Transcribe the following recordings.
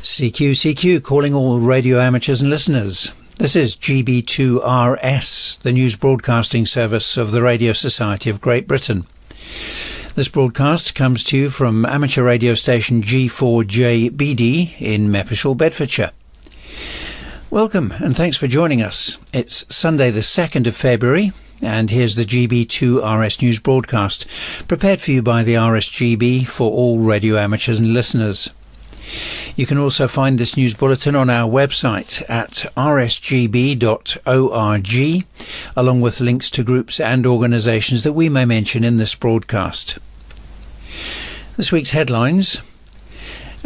CQ calling all radio amateurs and listeners. This is GB2RS, the news broadcasting service of the Radio Society of Great Britain. This broadcast comes to you from amateur radio station G4JBD in Meppershall, Bedfordshire. Welcome and thanks for joining us. It's Sunday the 2nd of February and here's the GB2RS news broadcast, prepared for you by the RSGB for all radio amateurs and listeners. You can also find this news bulletin on our website at rsgb.org, along with links to groups and organisations that we may mention in this broadcast. This week's headlines.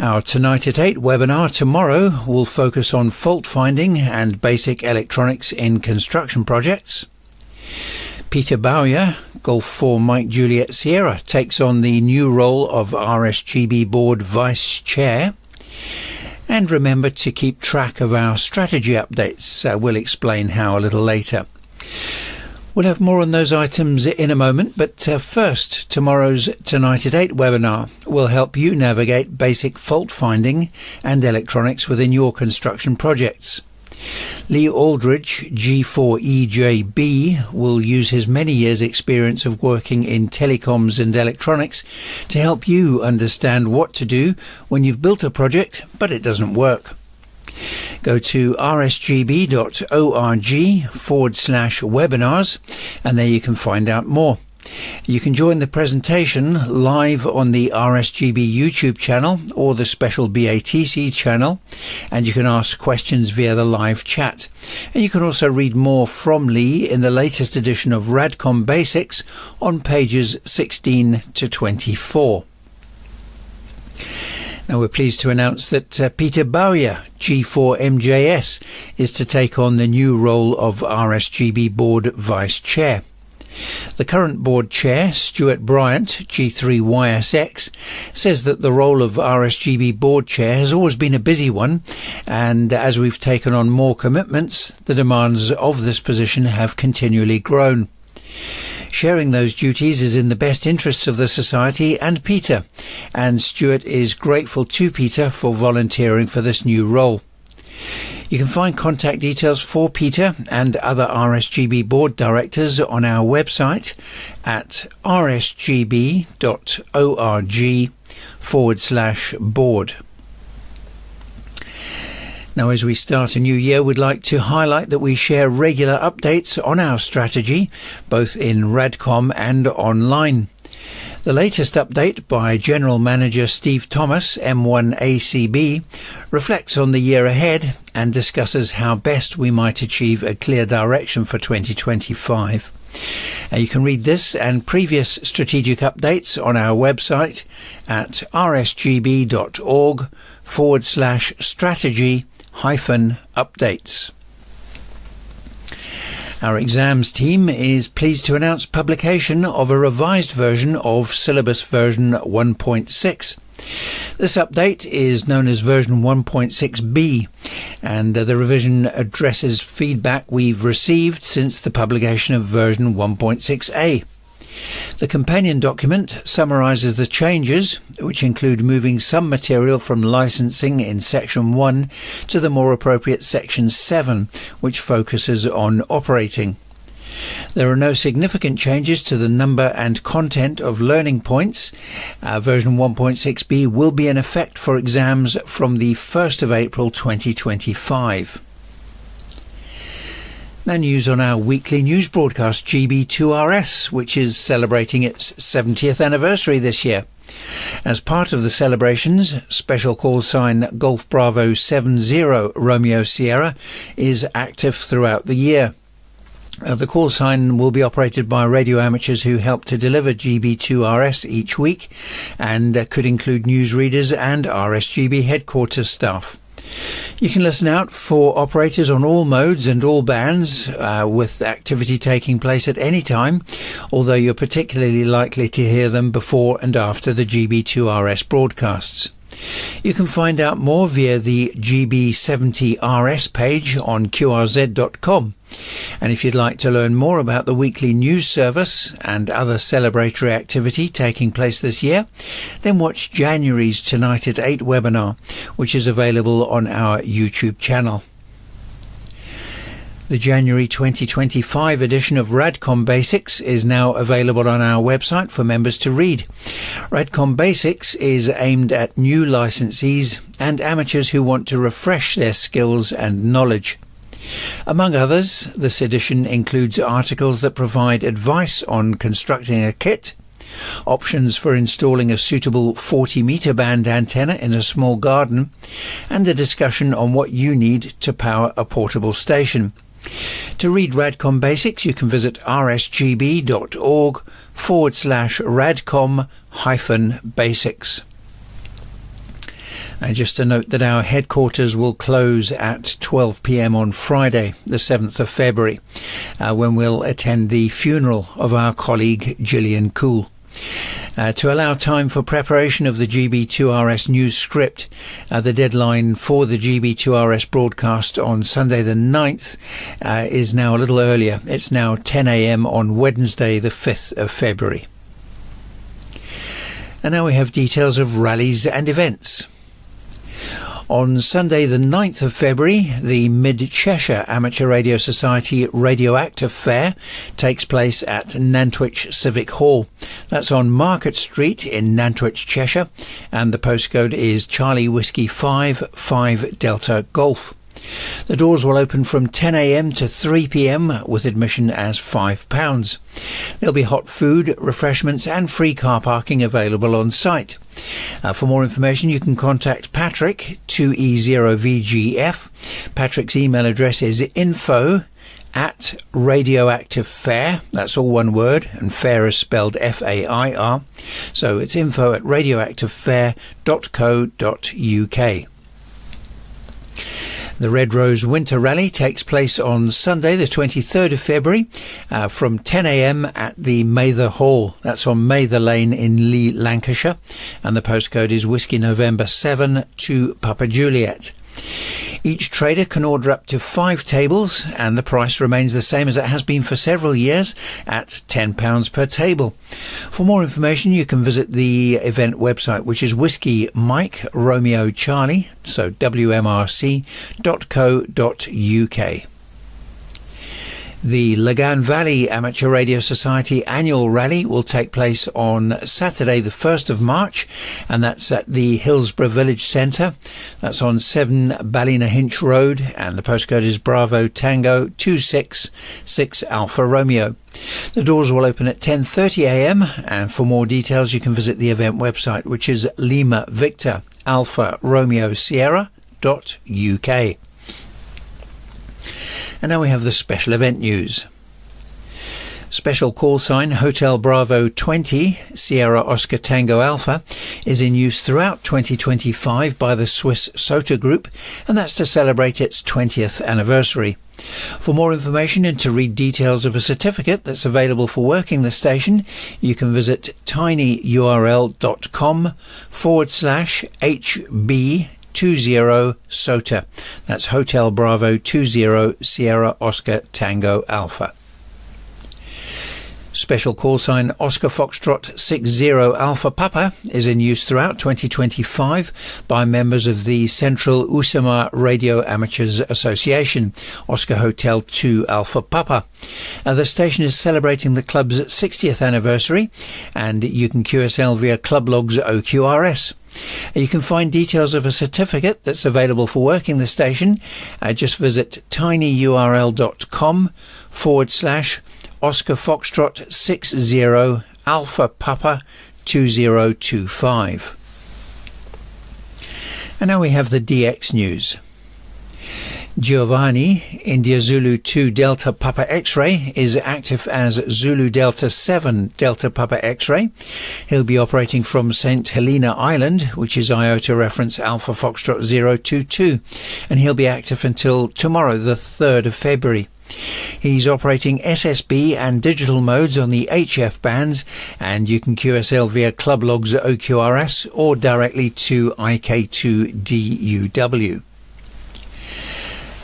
Our Tonight at 8 webinar tomorrow will focus on fault finding and basic electronics in construction projects. Peter Bowyer, Golf 4 Mike Juliet Sierra, takes on the new role of RSGB Board Vice Chair. And remember to keep track of our strategy updates. We'll explain how a little later. We'll have more on those items in a moment, but first, tomorrow's Tonight at 8 webinar will help you navigate basic fault finding and electronics within your construction projects. Lee Aldridge, G4JBD, will use his many years' experience of working in telecoms and electronics to help you understand what to do when you've built a project but it doesn't work. Go to rsgb.org/webinars and there you can find out more. You can join the presentation live on the RSGB YouTube channel or the special BATC channel, and you can ask questions via the live chat. And you can also read more from Lee in the latest edition of Radcom Basics on pages 16 to 24. Now we're pleased to announce that Peter Bowyer, G4MJS, is to take on the new role of RSGB Board Vice Chair. The current board chair, Stuart Bryant, G3YSX, says that the role of RSGB board chair has always been a busy one, and as we've taken on more commitments, the demands of this position have continually grown. Sharing those duties is in the best interests of the Society and Peter, and Stuart is grateful to Peter for volunteering for this new role. You can find contact details for Peter and other RSGB board directors on our website at rsgb.org/board. Now, as we start a new year, we'd like to highlight that we share regular updates on our strategy, both in Radcom and online. The latest update by General Manager Steve Thomas, M1ACB, reflects on the year ahead and discusses how best we might achieve a clear direction for 2025. You can read this and previous strategic updates on our website at rsgb.org/strategy-updates. Our exams team is pleased to announce publication of a revised version of syllabus version 1.6. This update is known as version 1.6b, and the revision addresses feedback we've received since the publication of version 1.6a. The companion document summarises the changes, which include moving some material from licensing in Section 1 to the more appropriate Section 7, which focuses on operating. There are no significant changes to the number and content of learning points. Version 1.6b will be in effect for exams from the 1st of April 2025. Now news on our weekly news broadcast GB2RS, which is celebrating its 70th anniversary this year. As part of the celebrations, special call sign Golf Bravo 70 Romeo Sierra is active throughout the year. The call sign will be operated by radio amateurs who help to deliver GB2RS each week and could include newsreaders and RSGB headquarters staff. You can listen out for operators on all modes and all bands, with activity taking place at any time, although you're particularly likely to hear them before and after the GB2RS broadcasts. You can find out more via the GB2RS page on qrz.com, And if you'd like to learn more about the weekly news service and other celebratory activity taking place this year, then watch January's Tonight at 8 webinar, which is available on our YouTube channel. The January 2025 edition of Radcom Basics is now available on our website for members to read. Radcom Basics is aimed at new licensees and amateurs who want to refresh their skills and knowledge. Among others, this edition includes articles that provide advice on constructing a kit, options for installing a suitable 40-meter band antenna in a small garden, and a discussion on what you need to power a portable station. To read Radcom Basics, you can visit rsgb.org/radcom-basics. And just a note that our headquarters will close at 12 p.m. on Friday, the 7th of February, when we'll attend the funeral of our colleague Gillian Cool. To allow time for preparation of the GB2RS news script, the deadline for the GB2RS broadcast on Sunday the 9th is now a little earlier. It's now 10 a.m. on Wednesday the 5th of February. And now we have details of rallies and events. On Sunday the 9th of February, the Mid-Cheshire Amateur Radio Society Radioactive Fair takes place at Nantwich Civic Hall. That's on Market Street in Nantwich, Cheshire, and the postcode is Charlie Whiskey 5 Delta Golf. The doors will open from 10 a.m. to 3 p.m. with admission as £5. There'll be hot food, refreshments and free car parking available on site. For more information you can contact Patrick, 2E0VGF. Patrick's email address is info@radioactivefair, that's all one word, and fair is spelled F-A-I-R, so it's info@radioactivefair.co.uk. The Red Rose Winter Rally takes place on Sunday the 23rd of February from 10 a.m. at the Mather Hall. That's on Mather Lane in Lee, Lancashire, and the postcode is Whiskey November 7 to Papa Juliet. Each trader can order up to 5 tables, and the price remains the same as it has been for several years at £10 per table. For more information you can visit the event website, which is Whiskey Mike Romeo Charlie, so wmrc.co.uk. The Lagan Valley Amateur Radio Society annual rally will take place on Saturday the 1st of March, and that's at the Hillsborough Village Centre. That's on 7 Ballynahinch Road, and the postcode is Bravo Tango 266 Alpha Romeo. The doors will open at 10:30 a.m, and for more details you can visit the event website, which is Lima Victor Alpha Romeo Sierra.uk. And now we have the special event news. Special call sign Hotel Bravo 20 Sierra Oscar Tango Alpha is in use throughout 2025 by the Swiss SOTA Group, and that's to celebrate its 20th anniversary. For more information and to read details of a certificate that's available for working the station, you can visit tinyurl.com/HB20 SOTA. That's Hotel Bravo 20 Sierra Oscar Tango Alpha. Special call sign Oscar Foxtrot 60 Alpha Papa is in use throughout 2025 by members of the Central Usama Radio Amateurs Association, Oscar Hotel 2 Alpha Papa. The station is celebrating the club's 60th anniversary, and you can QSL via Club Logs OQRS. You can find details of a certificate that's available for working the station. Just visit tinyurl.com/Oscar Foxtrot 60 Alpha Papa 2025. And now we have the DX news. Giovanni, India Zulu 2 Delta Papa X-Ray, is active as Zulu Delta 7 Delta Papa X-Ray. He'll be operating from St. Helena Island, which is IOTA reference Alpha Foxtrot 022, and he'll be active until tomorrow, the 3rd of February. He's operating SSB and digital modes on the HF bands, and you can QSL via Club Logs OQRS or directly to IK2DUW.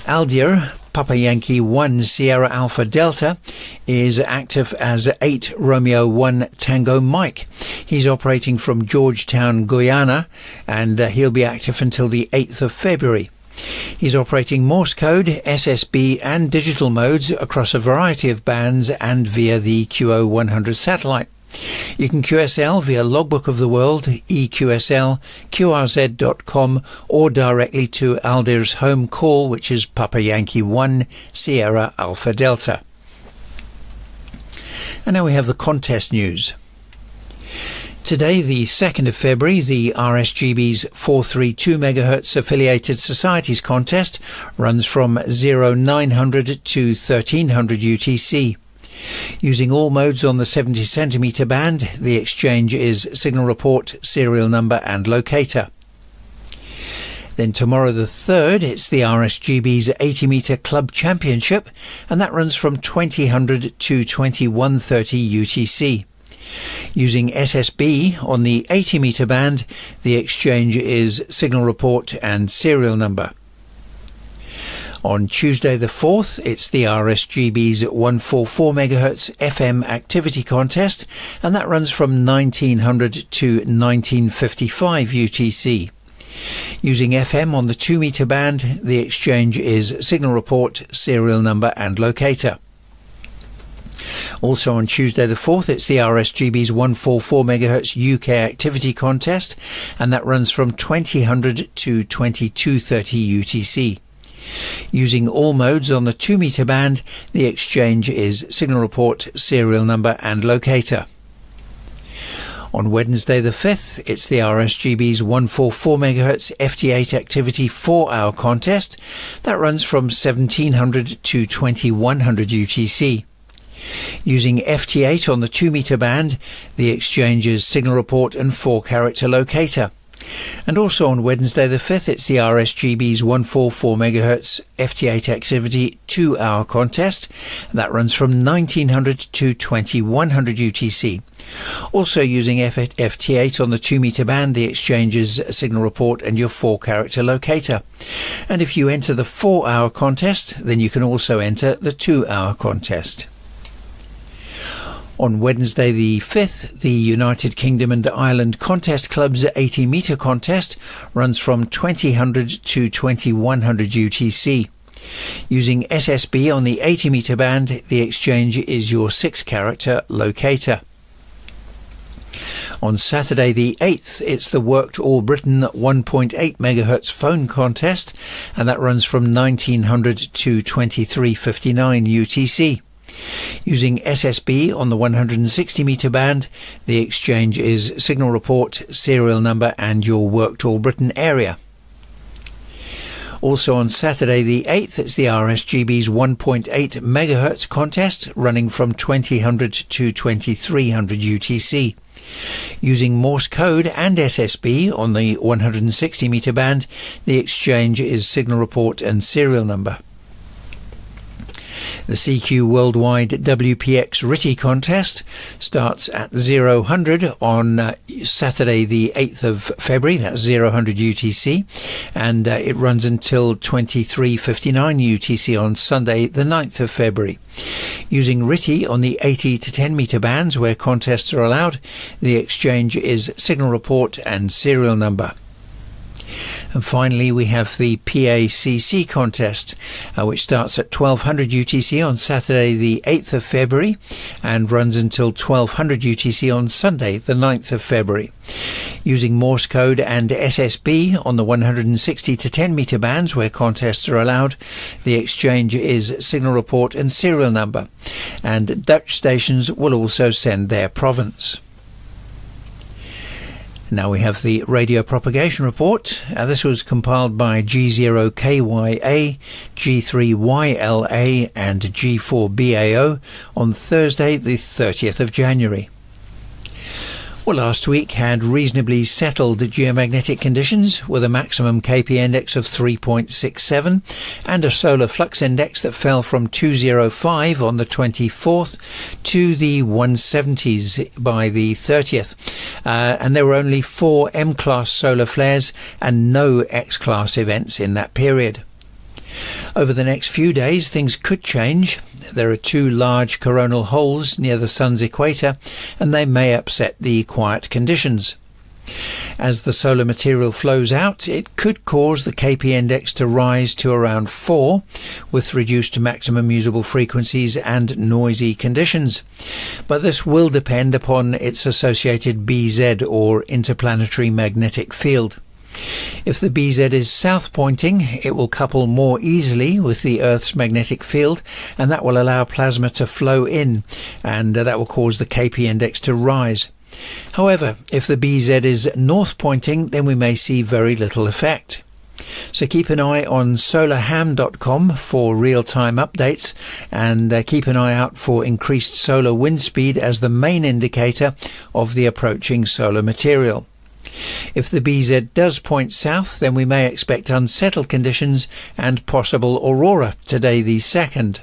Aldir Papa Yankee 1 Sierra Alpha Delta is active as 8 Romeo 1 Tango Mike. He's operating from Georgetown, Guyana, and he'll be active until the 8th of February. He's operating Morse code, SSB and digital modes across a variety of bands and via the QO100 satellite. You can QSL via Logbook of the World, EQSL, QRZ.com, or directly to Aldir's home call, which is Papa Yankee 1 Sierra Alpha Delta. And now we have the contest news. Today, the 2nd of February, the RSGB's 432 MHz Affiliated Societies contest runs from 0900 to 1300 UTC. Using all modes on the 70 centimetre band, the exchange is signal report, serial number and locator. Then tomorrow the 3rd, it's the RSGB's 80 metre Club Championship, and that runs from 2000 to 2130 UTC. Using SSB on the 80 metre band, the exchange is signal report and serial number. On Tuesday the 4th, it's the RSGB's 144 MHz FM activity contest, and that runs from 1900 to 1955 UTC. Using FM on the 2 metre band, the exchange is signal report, serial number and locator. Also on Tuesday the 4th, it's the RSGB's 144 MHz UK activity contest, and that runs from 2000 to 2230 UTC. Using all modes on the 2 metre band, the exchange is signal report, serial number and locator. On Wednesday the 5th, it's the RSGB's 144 MHz FT8 activity 4-hour contest that runs from 1700 to 2100 UTC. Using FT8 on the 2 metre band, the exchange is signal report and 4-character locator. And also on Wednesday the 5th, it's the RSGB's 144 MHz FT8 activity 2-hour contest. That runs from 1900 to 2100 UTC. Also using FT8 on the 2 metre band, the exchange is signal report and your 4-character locator. And if you enter the 4-hour contest, then you can also enter the 2-hour contest. On Wednesday the 5th, the United Kingdom and Ireland Contest Club's 80 metre contest runs from 2000 to 2100 UTC. Using SSB on the 80 metre band, the exchange is your 6-character locator. On Saturday the 8th, it's the Worked All Britain 1.8 MHz phone contest, and that runs from 1900 to 2359 UTC. Using SSB on the 160 metre band, the exchange is signal report, serial number and your Worked All Britain area. Also on Saturday the 8th, it's the RSGB's 1.8 MHz contest running from 2000 to 2300 UTC. Using Morse code and SSB on the 160 metre band, the exchange is signal report and serial number. The CQ Worldwide WPX RTTY contest starts at 0000 on Saturday the 8th of February, that's 0000 UTC, and it runs until 2359 UTC on Sunday the 9th of February. Using RTTY on the 80 to 10 metre bands where contests are allowed, the exchange is signal report and serial number. And finally, we have the PACC contest, which starts at 1200 UTC on Saturday the 8th of February and runs until 1200 UTC on Sunday the 9th of February. Using Morse code and SSB on the 160 to 10 metre bands where contests are allowed, the exchange is signal report and serial number, and Dutch stations will also send their province. Now we have the radio propagation report. This was compiled by G0KYA, G3YLA and G4BAO on Thursday the 30th of January. Well, last week had reasonably settled geomagnetic conditions with a maximum KP index of 3.67 and a solar flux index that fell from 205 on the 24th to the 170s by the 30th. And there were only 4 M-class solar flares and no X-class events in that period. Over the next few days, things could change. There are two large coronal holes near the sun's equator, and they may upset the quiet conditions. As the solar material flows out, it could cause the KP index to rise to around 4, with reduced maximum usable frequencies and noisy conditions. But this will depend upon its associated BZ, or interplanetary magnetic field. If the BZ is south pointing, it will couple more easily with the Earth's magnetic field, and that will allow plasma to flow in, and that will cause the KP index to rise. However, if the BZ is north pointing, then we may see very little effect. So keep an eye on solarham.com for real-time updates, and keep an eye out for increased solar wind speed as the main indicator of the approaching solar material. If the BZ does point south, then we may expect unsettled conditions and possible aurora today the 2nd.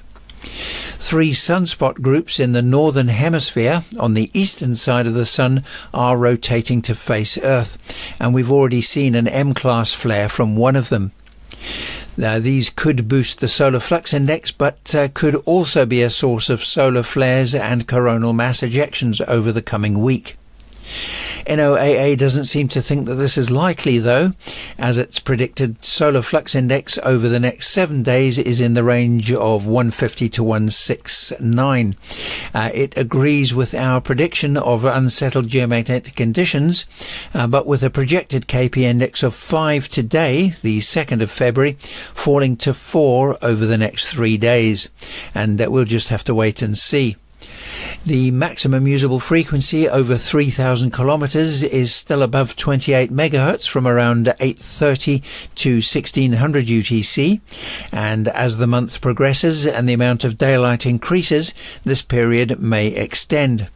3 sunspot groups in the northern hemisphere on the eastern side of the sun are rotating to face Earth, and we've already seen an M-class flare from one of them. Now, these could boost the solar flux index, but could also be a source of solar flares and coronal mass ejections over the coming week. NOAA doesn't seem to think that this is likely, though, as its predicted solar flux index over the next 7 days is in the range of 150 to 169. It agrees with our prediction of unsettled geomagnetic conditions, but with a projected KP index of 5 today, the 2nd of February, falling to 4 over the next 3 days. And we'll just have to wait and see. The maximum usable frequency over 3,000 kilometers is still above 28 megahertz from around 830 to 1600 UTC, and as the month progresses and the amount of daylight increases, this period may extend.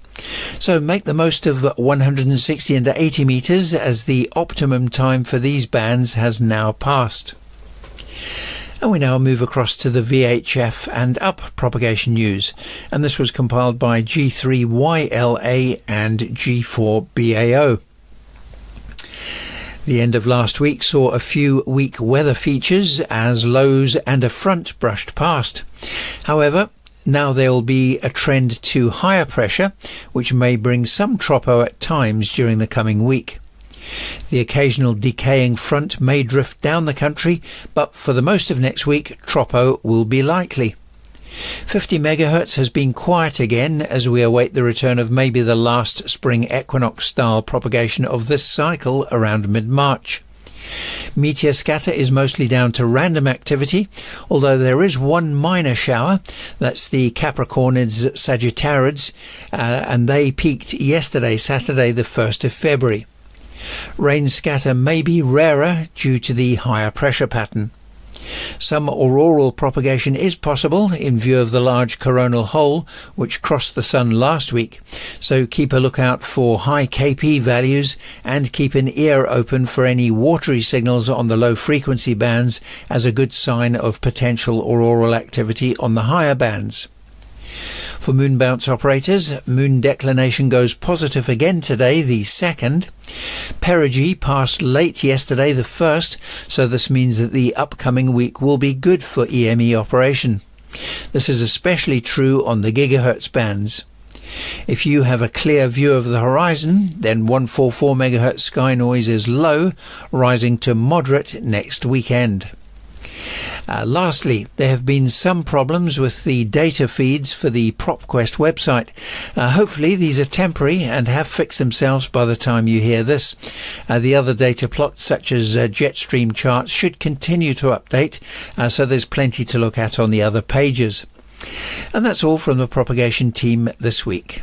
So make the most of 160 and 80 meters, as the optimum time for these bands has now passed. And we now move across to the VHF and up propagation news, and this was compiled by G3YLA and G4BAO. The end of last week saw a few weak weather features as lows and a front brushed past. However, now there will be a trend to higher pressure, which may bring some tropo at times during the coming week. The occasional decaying front may drift down the country, but for the most of next week, tropo will be likely. 50 megahertz has been quiet again as we await the return of maybe the last spring equinox-style propagation of this cycle around mid-March. Meteor scatter is mostly down to random activity, although there is one minor shower. That's the Capricornids Sagittarids, and they peaked yesterday, Saturday the 1st of February. Rain scatter may be rarer due to the higher pressure pattern. Some auroral propagation is possible in view of the large coronal hole which crossed the sun last week, so keep a lookout for high KP values and keep an ear open for any watery signals on the low frequency bands as a good sign of potential auroral activity on the higher bands. For moon bounce operators, moon declination goes positive again today, the 2nd. Perigee passed late yesterday, the 1st, so this means that the upcoming week will be good for EME operation. This is especially true on the gigahertz bands. If you have a clear view of the horizon, then 144 MHz sky noise is low, rising to moderate next weekend. Lastly, there have been some problems with the data feeds for the PropQuest website. Hopefully these are temporary and have fixed themselves by the time you hear this. The other data plots, such as Jetstream charts, should continue to update, so there's plenty to look at on the other pages. And that's all from the propagation team this week.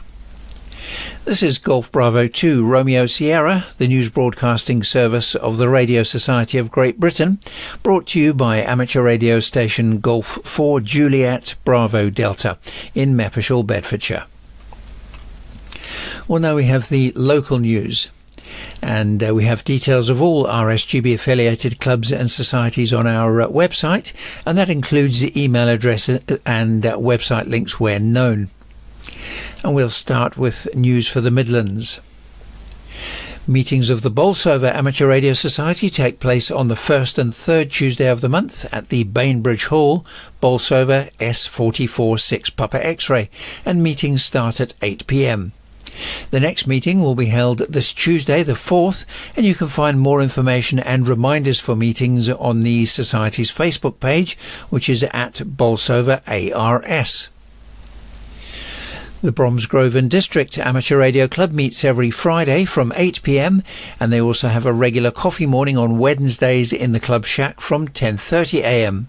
This is Golf Bravo 2 Romeo Sierra, the news broadcasting service of the Radio Society of Great Britain, brought to you by amateur radio station Golf 4 Juliet Bravo Delta in Mappishall, Bedfordshire. Well, now we have the local news, and we have details of all RSGB affiliated clubs and societies on our website, and that includes the email address and website links where known. And we'll start with news for the Midlands. Meetings of the Bolsover Amateur Radio Society take place on the first and third Tuesday of the month at the Bainbridge Hall, Bolsover S44 6 Papa X-ray, and meetings start at 8 p.m. The next meeting will be held this Tuesday the 4th, and you can find more information and reminders for meetings on the Society's Facebook page, which is at Bolsover ARS. The Bromsgrove District Amateur Radio Club meets every Friday from 8 p.m, and they also have a regular coffee morning on Wednesdays in the Club Shack from 10:30 a.m.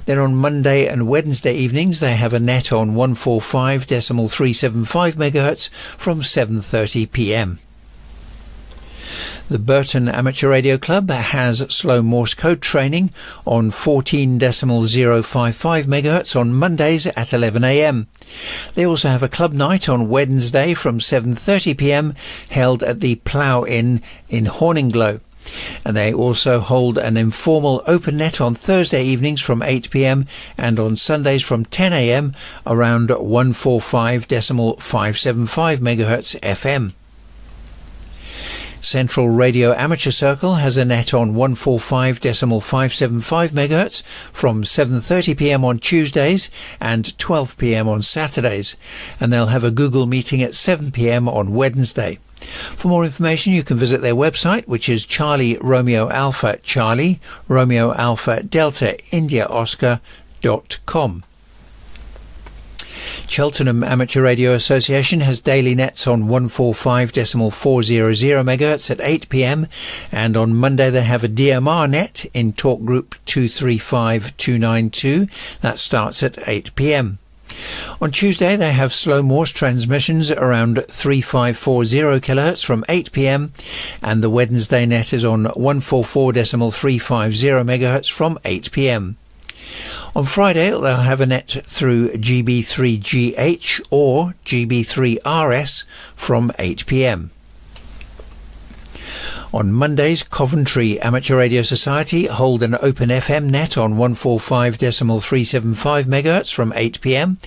Then on Monday and Wednesday evenings they have a net on 145.375 MHz from 7:30 p.m. The Burton Amateur Radio Club has slow Morse code training on 14.055 MHz on Mondays at 11 a.m. They also have a club night on Wednesday from 7:30 p.m. held at the Plough Inn in Horninglow. And they also hold an informal open net on Thursday evenings from 8 p.m. and on Sundays from 10 a.m. around 145.575 MHz FM. Central Radio Amateur Circle has a net on 145.575 MHz from 7:30 p.m. on Tuesdays and 12 p.m. on Saturdays, and they'll have a Google meeting at 7 p.m. on Wednesday. For more information you can visit their website, which is Charlie Romeo Alpha Charlie Romeo Alpha Delta India Oscar.com. Cheltenham Amateur Radio Association has daily nets on 145.400 MHz at 8 p.m, and on Monday they have a DMR net in talk group 235292 that starts at 8 p.m. On Tuesday they have slow Morse transmissions around 3540 kHz from 8 p.m, and the Wednesday net is on 144.350 MHz from 8 p.m. On Friday they'll have a net through GB2RS or GB2RS from 8 p.m. On Mondays, Coventry Amateur Radio Society hold an open FM net on 145.375 MHz from 8 p.m,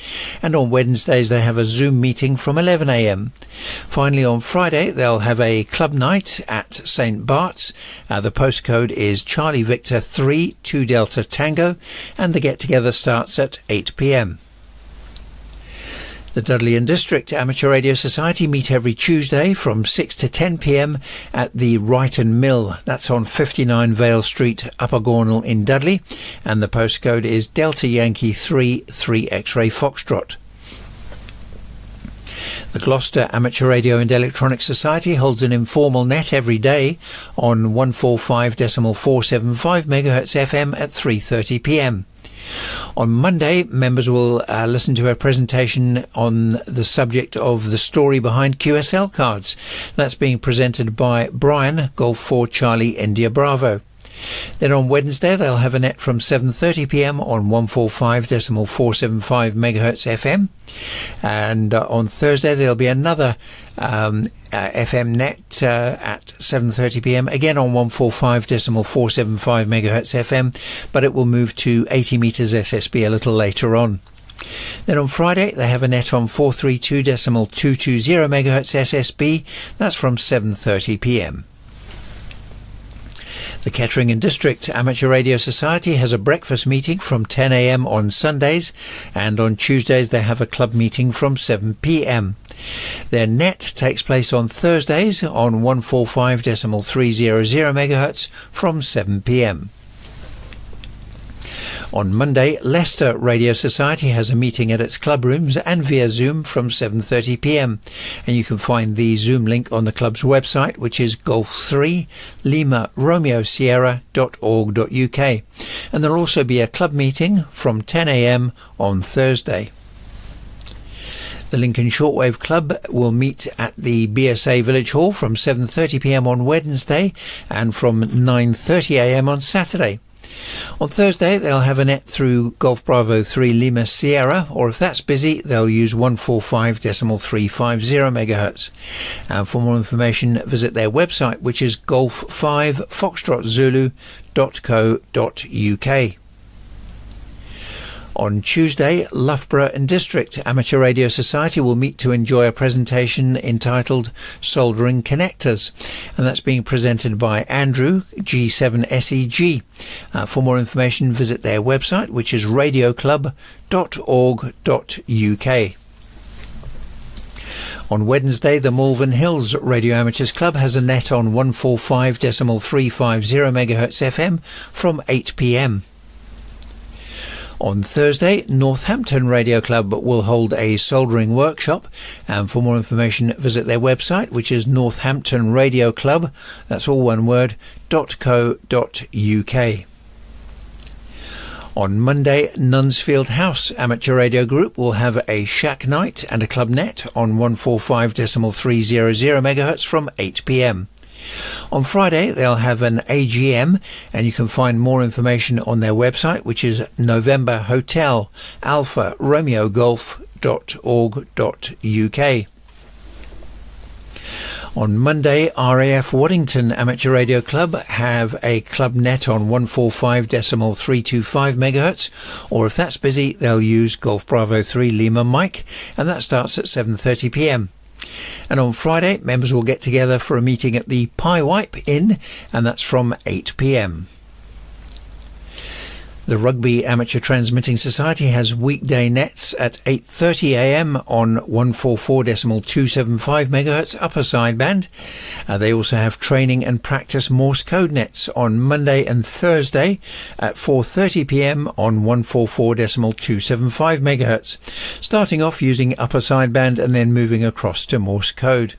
and on Wednesdays they have a Zoom meeting from 11 a.m. Finally, on Friday they'll have a club night at St Bart's. The postcode is Charlie Victor 3 2 Delta Tango, and the get-together starts at 8 p.m. The Dudley District Amateur Radio Society meet every Tuesday from 6 to 10 p.m. at the Wrighton Mill. That's on 59 Vale Street, Upper Gornal in Dudley, and the postcode is Delta Yankee 3 3 X-ray Foxtrot. The Gloucester Amateur Radio and Electronics Society holds an informal net every day on 145.475 MHz FM at 3:30 p.m. On Monday, members will listen to a presentation on the subject of the story behind QSL cards. That's being presented by Brian, Golf 4 Charlie India Bravo. Then on Wednesday they'll have a net from 7:30 p.m. on 145.475 MHz FM, and on Thursday there'll be another FM net at 7:30 p.m. again on 145.475 MHz FM, but it will move to 80 meters SSB a little later on. Then on Friday they have a net on 432.220 MHz SSB. That's from 7:30 p.m. The Kettering District Amateur Radio Society has a breakfast meeting from 10 a.m. on Sundays, and on Tuesdays they have a club meeting from 7 p.m. Their net takes place on Thursdays on 145.300 MHz from 7 p.m. On Monday, Leicester Radio Society has a meeting at its club rooms and via Zoom from 7:30 p.m. and you can find the Zoom link on the club's website, which is Golf 3 Lima Romeo Sierra.org.uk, and there'll also be a club meeting from 10 a.m. on Thursday. The Lincoln Shortwave Club will meet at the BSA Village Hall from 7:30 p.m. on Wednesday and from 9:30 a.m. on Saturday. On Thursday they'll have a net through Golf Bravo 3 Lima Sierra, or if that's busy they'll use 145.350 MHz. And for more information visit their website, which is golf5foxtrotzulu.co.uk. On Tuesday, Loughborough and District Amateur Radio Society will meet to enjoy a presentation entitled Soldering Connectors, and that's being presented by Andrew, G7SEG. For more information, visit their website, which is radioclub.org.uk. On Wednesday, the Malvern Hills Radio Amateurs Club has a net on 145.350 MHz FM from 8 p.m. On Thursday, Northampton Radio Club will hold a soldering workshop, and for more information visit their website, which is Northampton Radio Club, that's all one word, .co.uk. On Monday, Nunsfield House Amateur Radio Group will have a shack night and a club net on 145.300 MHz from 8 p.m. On Friday, they'll have an AGM, and you can find more information on their website, which is November Hotel Alpha Romeo Golf.org.uk. On Monday, RAF Waddington Amateur Radio Club have a club net on 145.325 MHz, or if that's busy, they'll use Golf Bravo 3 Lima Mike, and that starts at 7:30 p.m. And on Friday, members will get together for a meeting at the Pie Wipe Inn, and that's from 8 p.m. The Rugby Amateur Transmitting Society has weekday nets at 8:30 a.m. on 144.275 MHz upper sideband. They also have training and practice Morse code nets on Monday and Thursday at 4:30 p.m. on 144.275 MHz, starting off using upper sideband and then moving across to Morse code.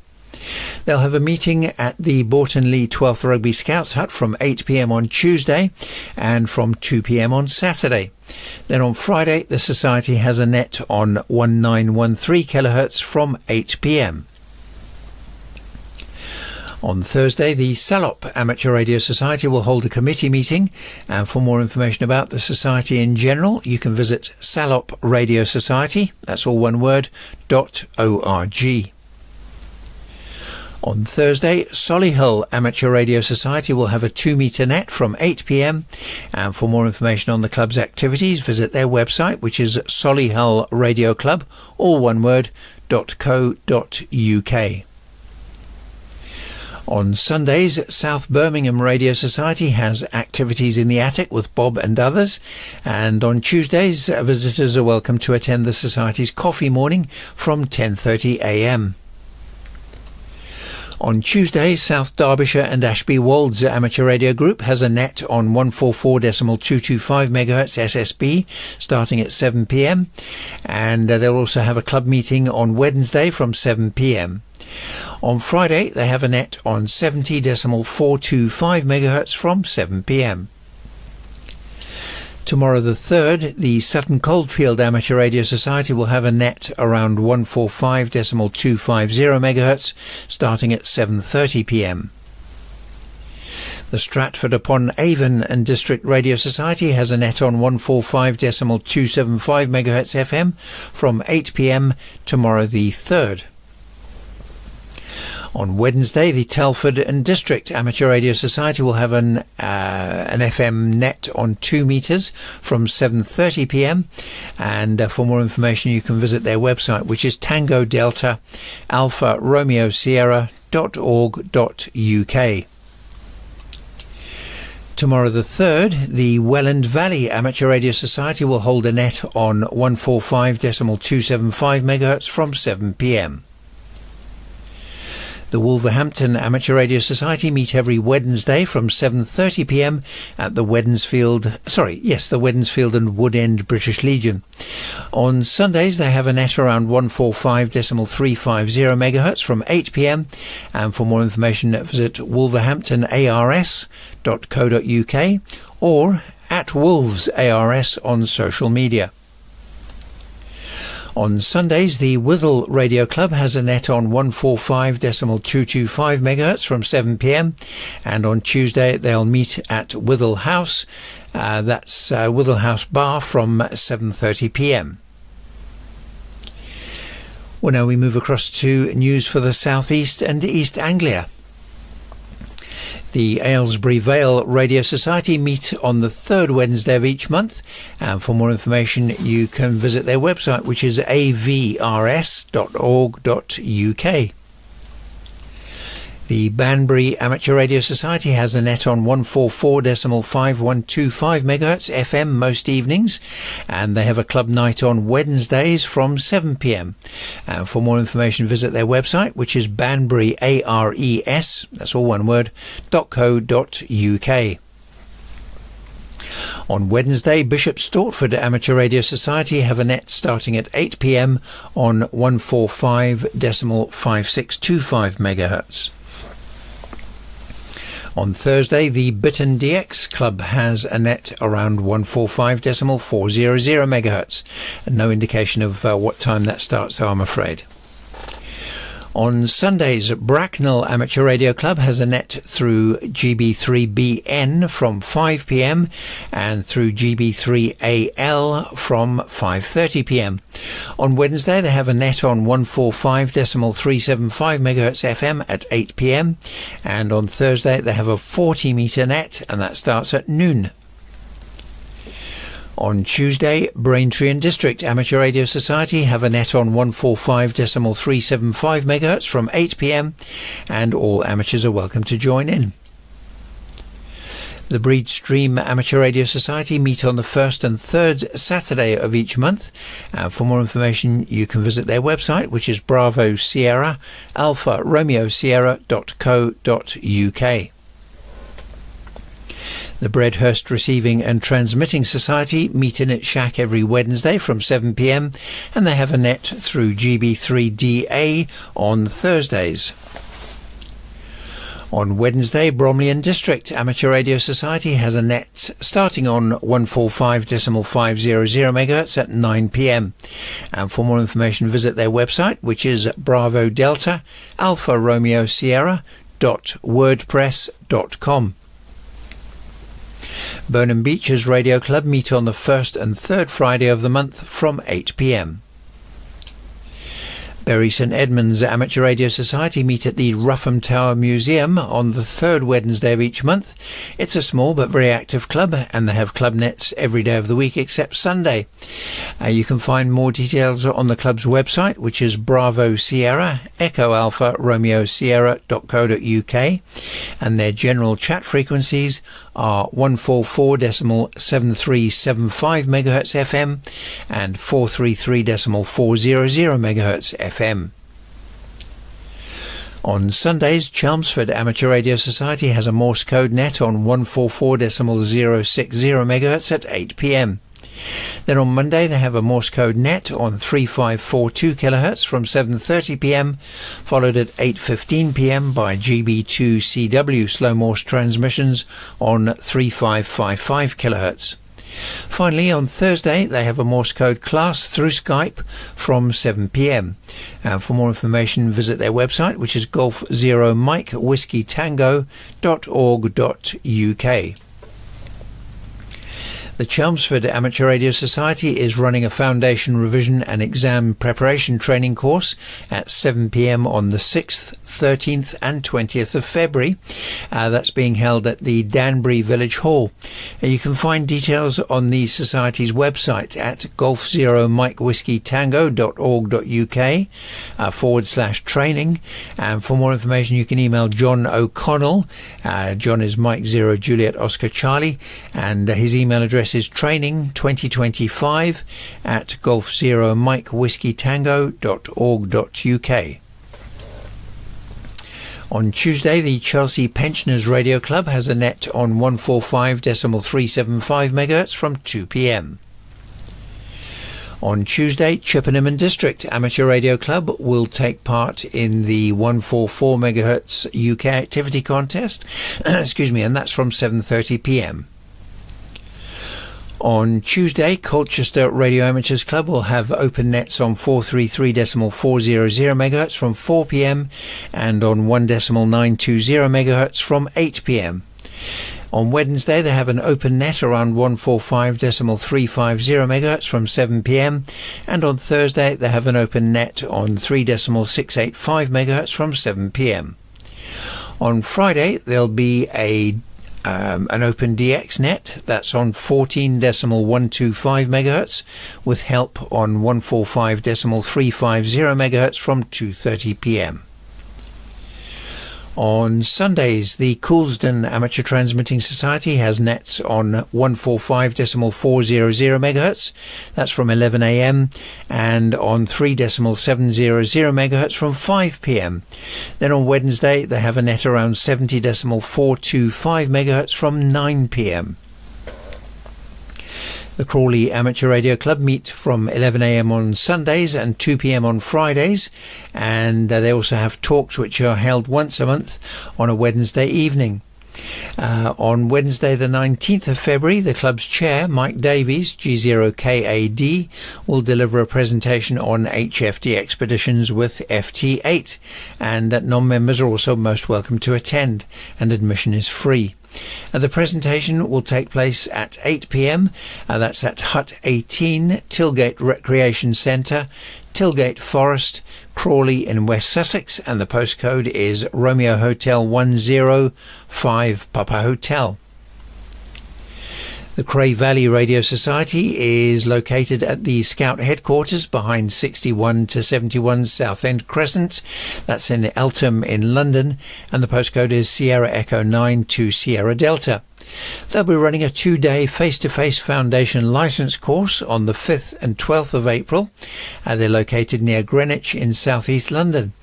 They'll have a meeting at the Borton Lee 12th Rugby Scouts Hut from 8 p.m. on Tuesday and from 2 p.m. on Saturday. Then on Friday, the Society has a net on 1913 kHz from 8 p.m. On Thursday, the Salop Amateur Radio Society will hold a committee meeting, and for more information about the Society in general, you can visit Salop Radio Society, that's all one word, .org. On Thursday, Solihull Amateur Radio Society will have a 2-metre net from 8 p.m. and for more information on the club's activities, visit their website, which is Solihull Radio Club, all one word, .co.uk. On Sundays, South Birmingham Radio Society has activities in the attic with Bob and others, and on Tuesdays, visitors are welcome to attend the Society's coffee morning from 10:30 a.m. On Tuesday, South Derbyshire and Ashby Wolds Amateur Radio Group has a net on 144.225 MHz SSB starting at 7 p.m. and they'll also have a club meeting on Wednesday from 7 p.m. On Friday, they have a net on 70.425 MHz from 7 p.m. Tomorrow the 3rd, the Sutton Coldfield Amateur Radio Society will have a net around 145.250 MHz starting at 7:30 p.m. The Stratford upon Avon and District Radio Society has a net on 145.275 MHz FM from 8 p.m. tomorrow the 3rd. On Wednesday, the Telford and District Amateur Radio Society will have an FM net on 2 meters from 7:30 p.m. and for more information you can visit their website, which is Tango Delta Alpha Romeo Sierra.org.uk. Tomorrow the 3rd, the Welland Valley Amateur Radio Society will hold a net on 145.275 MHz from 7 p.m. The Wolverhampton Amateur Radio Society meet every Wednesday from 7:30 p.m. at the Wednesfield and Wood End British Legion. On Sundays, they have a net around 145.350 MHz from 8 p.m. and for more information, visit wolverhamptonars.co.uk or at Wolves ARS on social media. On Sundays, the Withell Radio Club has a net on 145.225 MHz from 7 p.m. and on Tuesday they'll meet at Withell House, that's Withell House Bar from 7:30 p.m. Well, now we move across to news for the South East and East Anglia. The Aylesbury Vale Radio Society meet on the third Wednesday of each month, and for more information you can visit their website, which is avrs.org.uk. The Banbury Amateur Radio Society has a net on 144.5125 MHz FM most evenings, and they have a club night on Wednesdays from 7 p.m. And for more information visit their website, which is banburyARES, that's all one word, .co.uk. On Wednesday, Bishop Stortford Amateur Radio Society have a net starting at 8 p.m. on 145.5625 MHz. On Thursday, the Bitton DX Club has a net around 145.400 MHz. No indication of what time that starts, though, I'm afraid. On Sundays, Bracknell Amateur Radio Club has a net through GB3BN from 5 p.m. and through GB3AL from 5:30 p.m. On Wednesday, they have a net on 145.375 MHz FM at 8 p.m. and on Thursday, they have a 40-metre net, and that starts at noon. On Tuesday, Braintree and District Amateur Radio Society have a net on 145.375 MHz from 8 p.m. and all amateurs are welcome to join in. The Breed Stream Amateur Radio Society meet on the first and third Saturday of each month. For more information you can visit their website, which is Bravo Sierra Alpha Romeo Sierra.co.uk. The Bredhurst Receiving and Transmitting Society meet in its shack every Wednesday from 7 p.m. and they have a net through GB3DA on Thursdays. On Wednesday, Bromley and District Amateur Radio Society has a net starting on 145.500 MHz at 9 p.m. And for more information visit their website, which is Bravo Delta Alpha Romeo Sierra.wordpress.com. Burnham Beeches Radio Club meet on the first and third Friday of the month from 8 p.m. Bury St Edmunds Amateur Radio Society meet at the Ruffham Tower Museum on the third Wednesday of each month. It's a small but very active club, and they have club nets every day of the week except Sunday. You can find more details on the club's website, which is Bravo Sierra Echo Alpha Romeo Sierra.co.uk, and their general chat frequencies are 144.7375 MHz FM and 433.400 MHz FM. On Sundays, Chelmsford Amateur Radio Society has a Morse code net on 144.060 MHz at 8 p.m. Then on Monday they have a Morse code net on 3542 kHz from 7:30 p.m, followed at 8:15 p.m. by GB2CW slow Morse transmissions on 3555 kHz. Finally, on Thursday they have a Morse code class through Skype from 7 p.m. And for more information visit their website, which is Golf Zero Mike Whiskey Tango.org.uk. The Chelmsford Amateur Radio Society is running a foundation revision and exam preparation training course at 7 p.m. on the 6th, 13th and 20th of February. That's being held at the Danbury Village Hall. You can find details on the Society's website at golfzeromikewhiskeytango.org.uk /training. And for more information you can email John O'Connell. John is Mike Zero Juliet Oscar Charlie, and his email address is training2025 at golfzeromikewhiskeytango.org.uk. On Tuesday, the Chelsea Pensioners Radio Club has a net on 145.375 MHz from 2 p.m. On Tuesday, Chippenham and District Amateur Radio Club will take part in the 144 MHz UK Activity Contest, and that's from 7:30 p.m. On Tuesday, Colchester Radio Amateurs Club will have open nets on 433.400 MHz from 4 p.m. and on 1.920 MHz from 8 p.m. On Wednesday, they have an open net around 145.350 MHz from 7 p.m. and on Thursday, they have an open net on 3.685 MHz from 7 p.m. On Friday there'll be an open DX net that's on 14.125 megahertz with help on 145.350 megahertz from 2:30 p.m. On Sundays, the Coulsdon Amateur Transmitting Society has nets on 145.400 megahertz, that's from 11 a.m, and on 3.700 megahertz from 5 p.m. Then on Wednesday, they have a net around 70.425 megahertz from 9 p.m. The Crawley Amateur Radio Club meet from 11 a.m. on Sundays and 2 p.m. on Fridays, and they also have talks which are held once a month on a Wednesday evening. On Wednesday the 19th of February, the club's chair, Mike Davies, G0KAD, will deliver a presentation on HFD expeditions with FT8, and non-members are also most welcome to attend, and admission is free. The presentation will take place at 8 p.m. That's at Hut 18, Tilgate Recreation Centre, Tilgate Forest, Crawley in West Sussex, and the postcode is Romeo Hotel 105 Papa Hotel. The Cray Valley Radio Society is located at the Scout headquarters behind 61 to 71 Southend Crescent. That's in Eltham in London, and the postcode is Sierra Echo 9 to Sierra Delta. They'll be running a 2-day face-to-face foundation license course on the 5th and 12th of April. They're located near Greenwich in southeast London.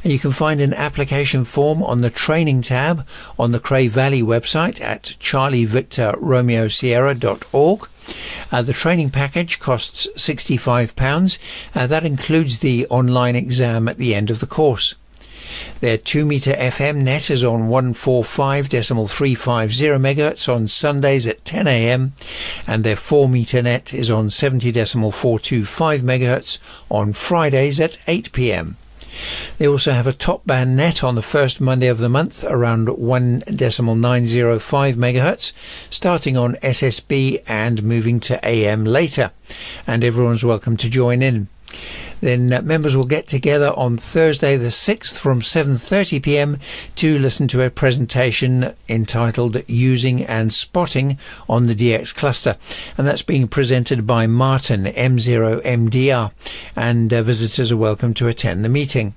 And you can find an application form on the training tab on the Cray Valley website at charlievictorromeosierra.org. The training package costs £65. That includes the online exam at the end of the course. Their 2-meter FM net is on 145.350 megahertz on Sundays at 10 a.m, and their 4-meter net is on 70.425 megahertz on Fridays at 8 p.m. They also have a top band net on the first Monday of the month around 1.905 megahertz, starting on SSB and moving to AM later, and everyone's welcome to join in. Then members will get together on Thursday the 6th from 7:30 p.m. to listen to a presentation entitled Using and Spotting on the DX Cluster, and that's being presented by Martin M0MDR, and visitors are welcome to attend the meeting.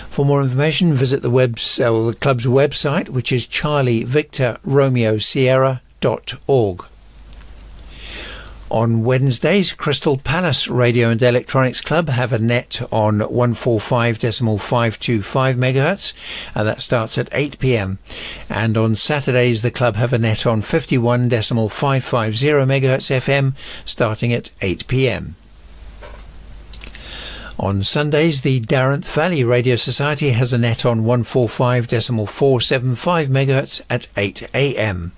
For more information, visit the club's website, which is charlievictorromeosierra.org. On Wednesdays, Crystal Palace Radio and Electronics Club have a net on 145.525 megahertz. That starts at 8 p.m. And on Saturdays, the club have a net on 51.550 megahertz FM, starting at 8 p.m. On Sundays, the Darenth Valley Radio Society has a net on 145.475 megahertz at 8 a.m.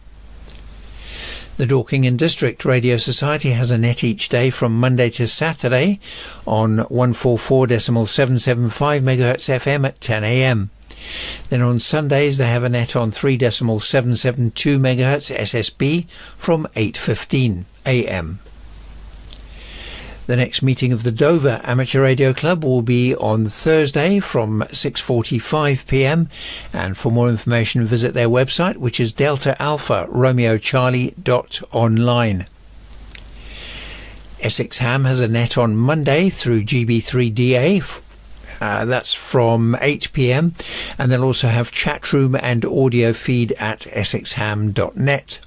The Dorking and District Radio Society has a net each day from Monday to Saturday on 144.775 MHz FM at 10 a.m. Then on Sundays they have a net on 3.772 MHz SSB from 8:15 a.m. The next meeting of the Dover Amateur Radio Club will be on Thursday from 6:45 p.m. and for more information visit their website, which is delta-alpha-romeo-charlie.online. Essex Ham has a net on Monday through GB3DA. That's from 8 p.m. and they'll also have chat room and audio feed at essexham.net.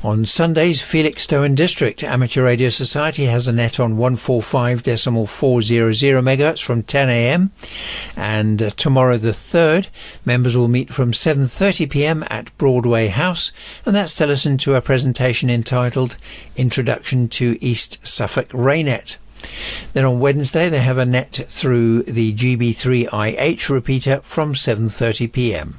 On Sundays, Felixstowe and District Amateur Radio Society has a net on 145.400 MHz from 10 a.m. And tomorrow the 3rd, members will meet from 7:30 p.m. at Broadway House, and that's to listen to a presentation entitled Introduction to East Suffolk Raynet. Then on Wednesday they have a net through the GB2RS repeater from 7:30 p.m.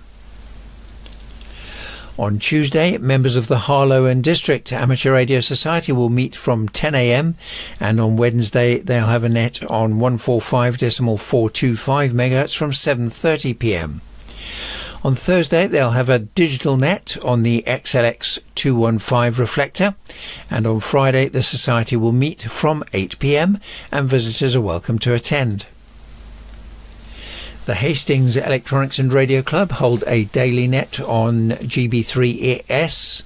On Tuesday, members of the Harlow and District Amateur Radio Society will meet from 10 a.m. and on Wednesday they'll have a net on 145.425 MHz from 7:30 p.m. On Thursday they'll have a digital net on the XLX215 reflector, and on Friday the Society will meet from 8 p.m. and visitors are welcome to attend. The Hastings Electronics and Radio Club hold a daily net on GB2RS,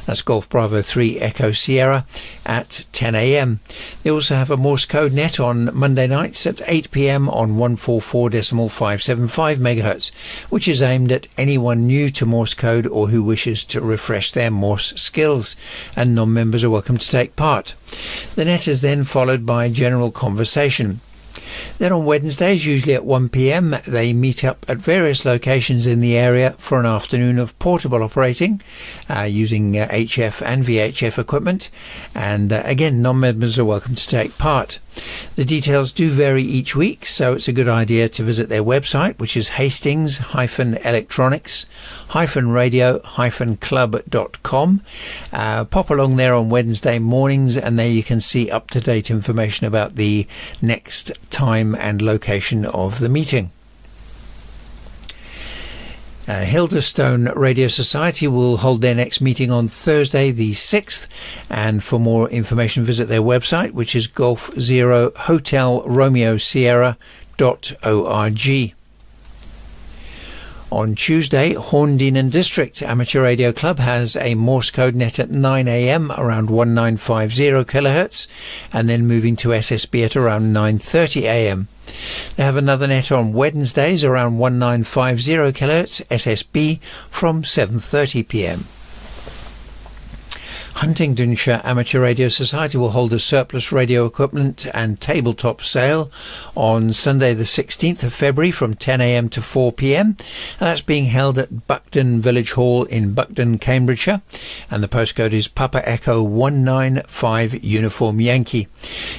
that's Golf Bravo 3 Echo Sierra, at 10 a.m. They also have a Morse code net on Monday nights at 8 p.m. on 144.575 MHz, which is aimed at anyone new to Morse code or who wishes to refresh their Morse skills, and non-members are welcome to take part. The net is then followed by general conversation. Then on Wednesdays, usually at 1 p.m, they meet up at various locations in the area for an afternoon of portable operating using HF and VHF equipment, and again, non-members are welcome to take part. The details do vary each week, so it's a good idea to visit their website, which is hastings-electronics-radio-club.com. Pop along there on Wednesday mornings, and there you can see up-to-date information about the next time and location of the meeting. Hilderstone Radio Society will hold their next meeting on Thursday the 6th, and for more information visit their website, which is Golf Zero Hotel Romeo Sierra.org. On Tuesday, Horndean and District Amateur Radio Club has a Morse code net at 9 a.m. around 1950 kHz, and then moving to SSB at around 9:30 a.m. They have another net on Wednesdays around 1950 kHz SSB from 7:30 p.m. Huntingdonshire Amateur Radio Society will hold a surplus radio equipment and tabletop sale on Sunday the 16th of February from 10 a.m. to 4 p.m. and that's being held at Buckden Village Hall in Buckden, Cambridgeshire, and the postcode is Papa Echo 195 Uniform Yankee.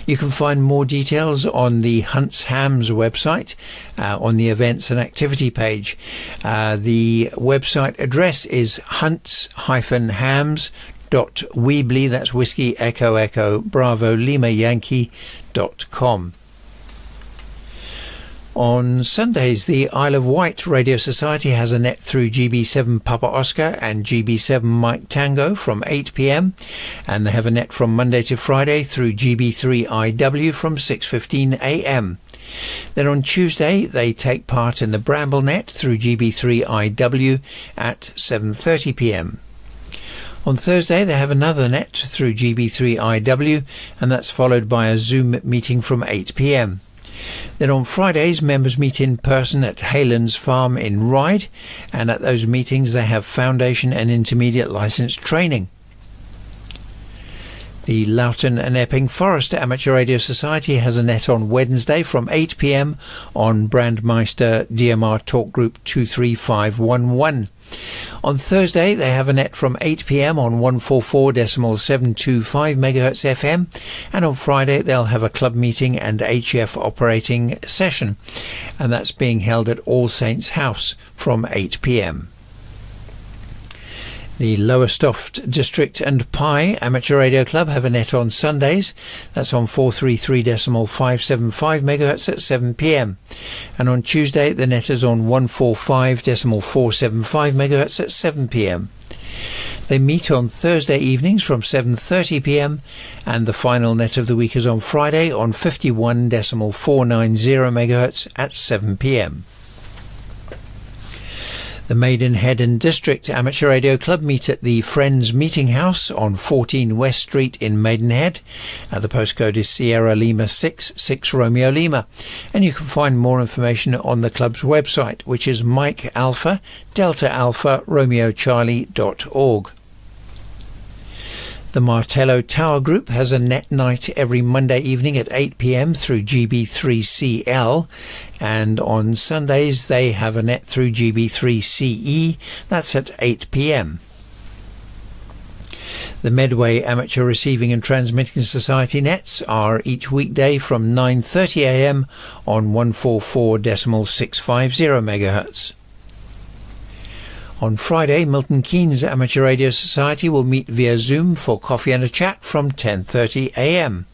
You can find more details on the Hunts Hams website on the events and activity page. The website address is hunts-hams.weebly, that's Whiskey Echo Echo Bravo Lima Yankee.com. On Sundays, the Isle of Wight Radio Society has a net through GB7 Papa Oscar and GB7 Mike Tango from 8 p.m, and they have a net from Monday to Friday through GB3IW from 6:15 a.m. Then on Tuesday, they take part in the Bramble net through GB3IW at 7:30 p.m. On Thursday, they have another net through GB3IW, and that's followed by a Zoom meeting from 8 p.m. Then on Fridays, members meet in person at Haylands Farm in Ryde, and at those meetings they have foundation and intermediate licence training. The Loughton and Epping Forest Amateur Radio Society has a net on Wednesday from 8 p.m. on Brandmeister DMR Talk Group 23511. On Thursday, they have a net from 8 p.m. on 144.725 MHz FM, and on Friday they'll have a club meeting and HF operating session, and that's being held at All Saints House from 8 p.m. The Lowestoft District and Pye Amateur Radio Club have a net on Sundays. That's on 433.575 MHz at 7 p.m. And on Tuesday, the net is on 145.475 MHz at 7 p.m. They meet on Thursday evenings from 7:30 p.m. and the final net of the week is on Friday on 51.490 MHz at 7 p.m. The Maidenhead and District Amateur Radio Club meet at the Friends Meeting House on 14 West Street in Maidenhead. The postcode is Sierra Lima 66 Romeo Lima, and you can find more information on the club's website, which is Mike Alpha Delta Alpha Romeo Charlie.org. The Martello Tower Group has a net night every Monday evening at 8 p.m. through GB3CL, and on Sundays they have a net through GB3CE, that's at 8 p.m. The Medway Amateur Receiving and Transmitting Society nets are each weekday from 9:30 a.m. on 144.650 MHz. On Friday, Milton Keynes Amateur Radio Society will meet via Zoom for coffee and a chat from 10:30 a.m.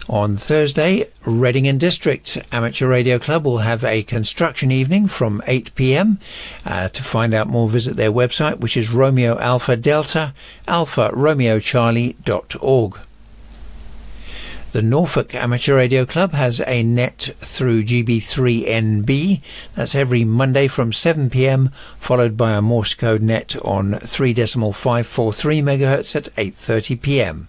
On Thursday, Reading and District Amateur Radio Club will have a construction evening from 8 p.m. To find out more, visit their website, which is Romeo Alpha Delta Alpha Romeo Charlie.org. The Norfolk Amateur Radio Club has a net through GB3NB. That's every Monday from 7 p.m, followed by a Morse code net on 3.543 MHz at 8:30 p.m.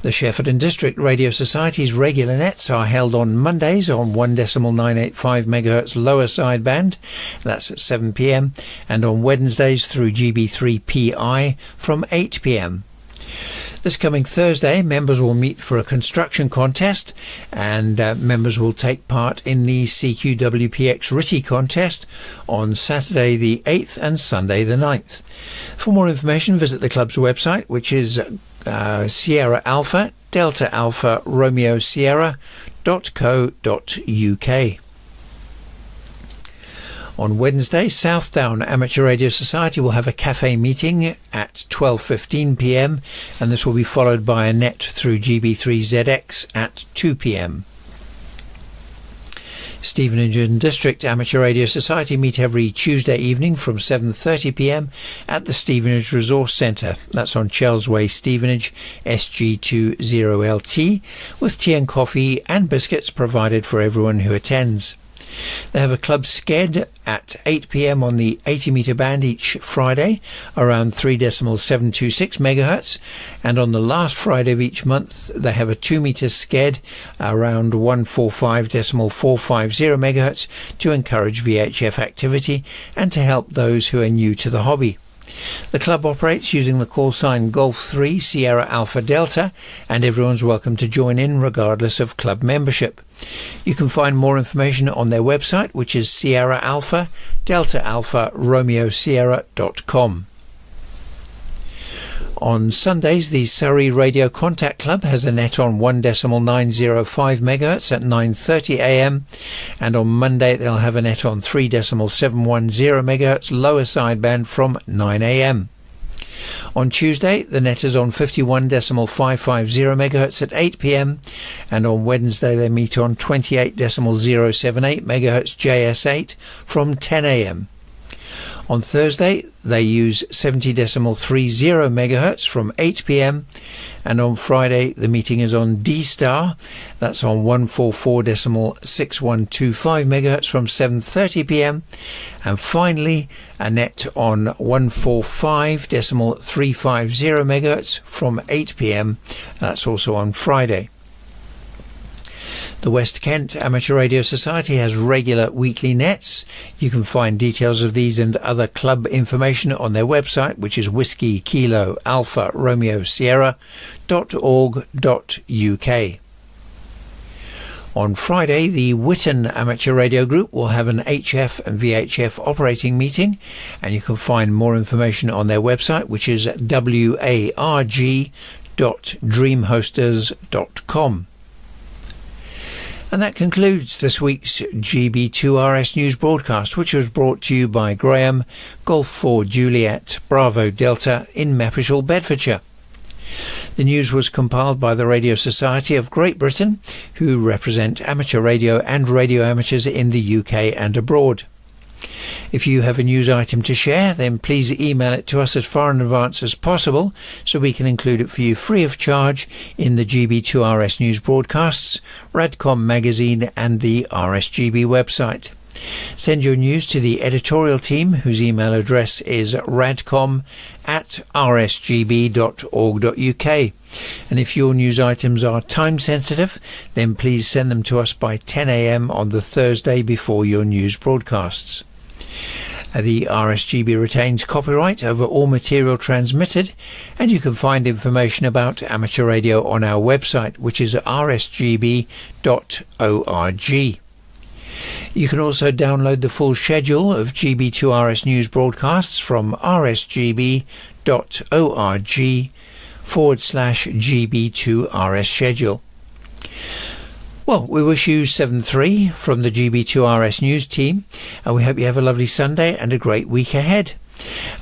The Shefford and District Radio Society's regular nets are held on Mondays on 1.985 MHz lower sideband, that's at 7 p.m, and on Wednesdays through GB3PI from 8 p.m. This coming Thursday, members will meet for a construction contest, and members will take part in the CQWPX RITI contest on Saturday the 8th and Sunday the 9th. For more information, visit the club's website, which is Sierra Alpha Delta Alpha Romeo Sierra.co.uk. On Wednesday, Southdown Amateur Radio Society will have a cafe meeting at 12:15 p.m, and this will be followed by a net through GB3ZX at 2 p.m. Stevenage and District Amateur Radio Society meet every Tuesday evening from 7:30 p.m. at the Stevenage Resource Centre. That's on Chells Way, Stevenage, SG20LT, with tea and coffee and biscuits provided for everyone who attends. They have a club sked at 8 p.m. on the 80 metre band each Friday, around 3.726 MHz, and on the last Friday of each month they have a 2 metre sked around 145.450 MHz to encourage VHF activity and to help those who are new to the hobby. The club operates using the call sign Golf 3 Sierra Alpha Delta, and everyone's welcome to join in regardless of club membership. You can find more information on their website, which is Sierra Alpha Delta Alpha Romeo Sierra.com. On Sundays, the Surrey Radio Contact Club has a net on 1.905 MHz at 9:30 a.m, and on Monday they'll have a net on 3.710 MHz lower sideband from 9 a.m. On Tuesday, the net is on 51.550 MHz at 8 p.m, and on Wednesday they meet on 28.078 MHz JS8 from 10 a.m. On Thursday, they use 70.30 MHz from 8 p.m, and on Friday the meeting is on D-Star, that's on 144.6125 MHz from 7:30 p.m, and finally a net on 145.350 MHz from 8 p.m, that's also on Friday. The West Kent Amateur Radio Society has regular weekly nets. You can find details of these and other club information on their website, which is Whiskey Kilo Alpha Romeo Sierra.org.uk. On Friday, the Witten Amateur Radio Group will have an HF and VHF operating meeting, and you can find more information on their website, which is warg.dreamhosters.com. And that concludes this week's GB2RS News broadcast, which was brought to you by Graham, Golf 4 Juliet, Bravo Delta in Mappishall, Bedfordshire. The news was compiled by the Radio Society of Great Britain, who represent amateur radio and radio amateurs in the UK and abroad. If you have a news item to share, then please email it to us as far in advance as possible so we can include it for you free of charge in the GB2RS News broadcasts, Radcom magazine and the RSGB website. Send your news to the editorial team, whose email address is radcom@rsgb.org.uk. And if your news items are time sensitive, then please send them to us by 10 a.m. on the Thursday before your news broadcasts. The RSGB retains copyright over all material transmitted, and you can find information about amateur radio on our website, which is rsgb.org. You can also download the full schedule of GB2RS News broadcasts from rsgb.org/GB2RS schedule. Well, we wish you 7-3 from the GB2RS News team, and we hope you have a lovely Sunday and a great week ahead.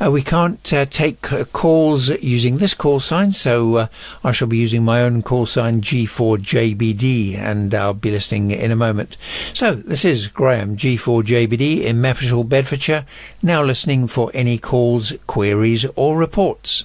We can't take calls using this call sign, so I shall be using my own call sign G4JBD, and I'll be listening in a moment. So this is Graham, G4JBD in Mappishall, Bedfordshire, now listening for any calls, queries or reports.